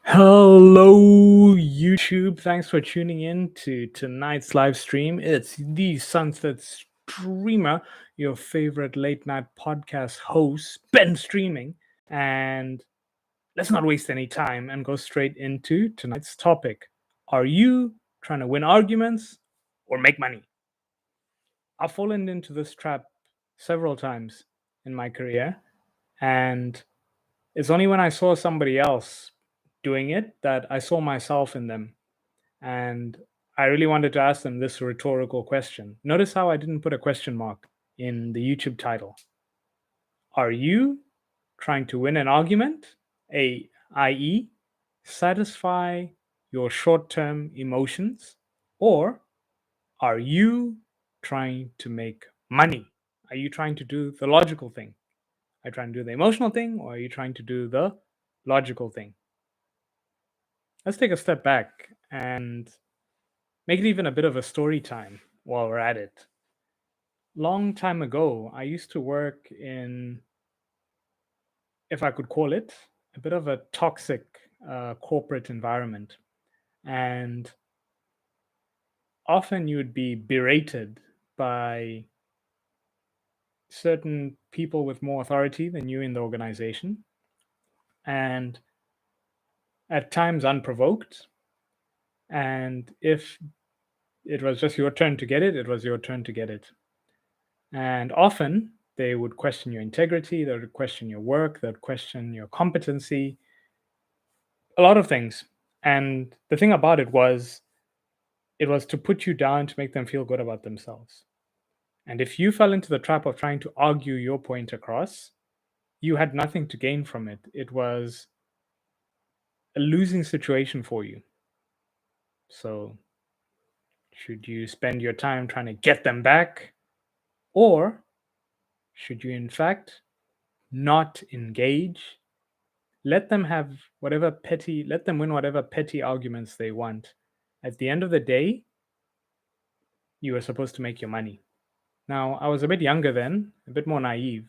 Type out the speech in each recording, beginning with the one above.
Hello, YouTube. Thanks for tuning in to tonight's live stream. It's the Sunset Streamer, your favorite late night podcast host, Ben Streaming. And let's not waste any time and go straight into tonight's topic. Are you trying to win arguments or make money? I've fallen into this trap several times in my career, and it's only when I saw somebody else doing it that I saw myself in them. And I really wanted to ask them this rhetorical question. Notice how I didn't put a question mark in the YouTube title. Are you trying to win an argument, i.e., satisfy your short term emotions, or are you trying to make money? Are you trying to do the logical thing? Are you trying to do the emotional thing, or are you trying to do the logical thing? Let's take a step back and make it even a bit of a story time while we're at it. Long time ago, I used to work in, if I could call it, a bit of a toxic corporate environment. And often you would be berated by certain people with more authority than you in the organization, and at times unprovoked. And if it was just your turn to get it, it was your turn to get it. And often they would question your integrity, they would question your work, they would question your competency, a lot of things. And the thing about it was to put you down to make them feel good about themselves. And if you fell into the trap of trying to argue your point across, you had nothing to gain from it. It was a losing situation for you. So, should you spend your time trying to get them back? Or should you, in fact, not engage? Let them have let them win whatever petty arguments they want. At the end of the day, you are supposed to make your money. Now, I was a bit younger then, a bit more naive,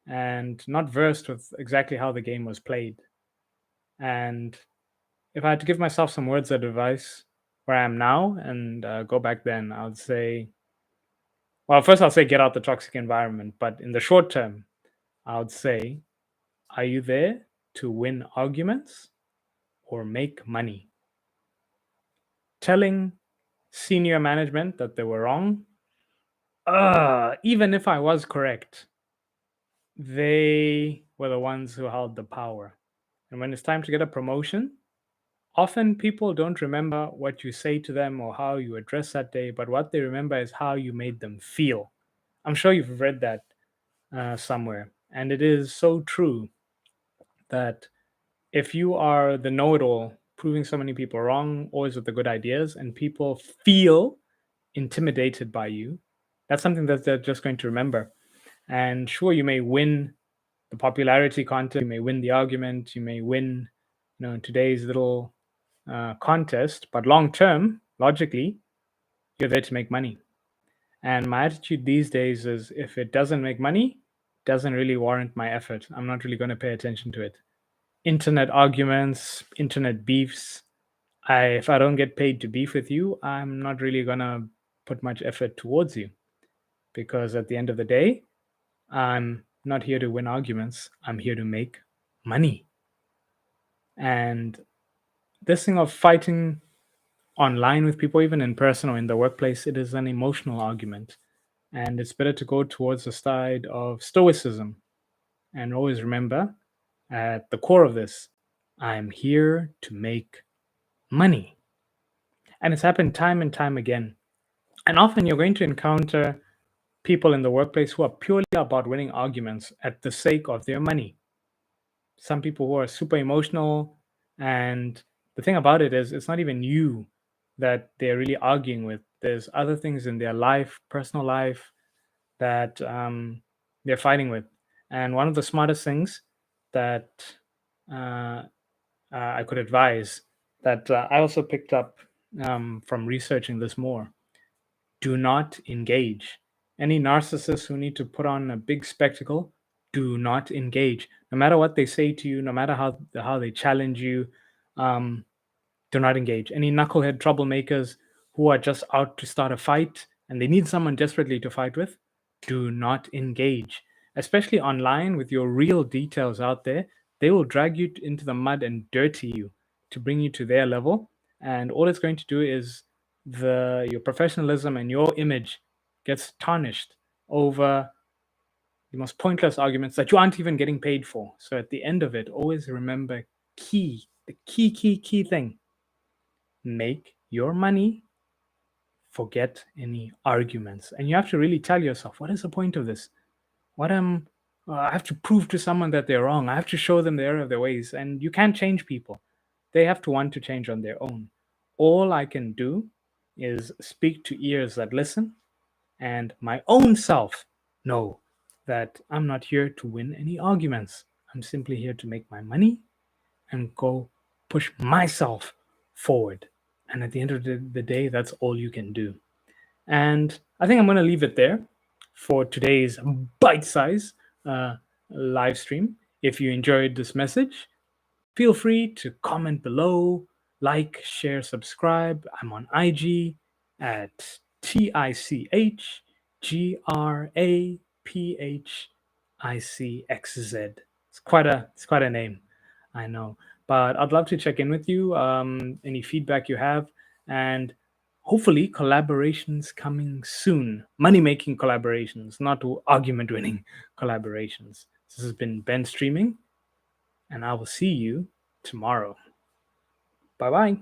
and not versed with exactly how the game was played. And if I had to give myself some words of advice where I am now and go back then, I would say, well, first I'll say get out the toxic environment. But in the short term, I would say, are you there to win arguments or make money? Telling senior management that they were wrong, even if I was correct, they were the ones who held the power. And when it's time to get a promotion, often people don't remember what you say to them or how you address that day, but what they remember is how you made them feel. I'm sure you've read that somewhere. And it is so true that if you are the know it all, proving so many people wrong, always with the good ideas, and people feel intimidated by you, that's something that they're just going to remember. And sure, you may win the popularity contest, you may win the argument, you may win, today's little contest, but long term, logically, you're there to make money. And my attitude these days is if it doesn't make money, it doesn't really warrant my effort. I'm not really going to pay attention to it. Internet arguments, internet beefs. If I don't get paid to beef with you, I'm not really going to put much effort towards you, because at the end of the day, I'm not here to win arguments. I'm here to make money. And this thing of fighting online with people, even in person or in the workplace, it is an emotional argument. And it's better to go towards the side of stoicism. And always remember, at the core of this, I'm here to make money. And it's happened time and time again. And often you're going to encounter people in the workplace who are purely about winning arguments at the sake of their money. Some people who are super emotional. And the thing about it is, it's not even you that they're really arguing with. There's other things in their life, personal life, that they're fighting with. And one of the smartest things that I could advise, that I also picked up from researching this more, do not engage. Any narcissists who need to put on a big spectacle, do not engage. No matter what they say to you, no matter how they challenge you, Um, do not engage. Any knucklehead troublemakers who are just out to start a fight and they need someone desperately to fight with, do not engage. Especially online with your real details out there, they will drag you into the mud and dirty you to bring you to their level. And all it's going to do is your professionalism and your image gets tarnished over the most pointless arguments that you aren't even getting paid for. So at the end of it, always remember the key thing: make your money, forget any arguments. And you have to really tell yourself, what is the point of this? What am I have to prove to someone that they're wrong. I have to show them the error of their ways. And you can't change people. They have to want to change on their own. All I can do is speak to ears that listen and my own self know that I'm not here to win any arguments. I'm simply here to make my money and go push myself forward. And at the end of the day, that's all you can do. And I think I'm going to leave it there for today's bite size live stream. If you enjoyed this message, feel free to comment below, like, share, subscribe. I'm on IG at TICHGRAPHICXZ. It's quite a name, I know. But I'd love to check in with you. Any feedback you have, and hopefully collaborations coming soon. Money making collaborations, not argument winning collaborations. This has been Ben streaming, and I will see you tomorrow. Bye bye.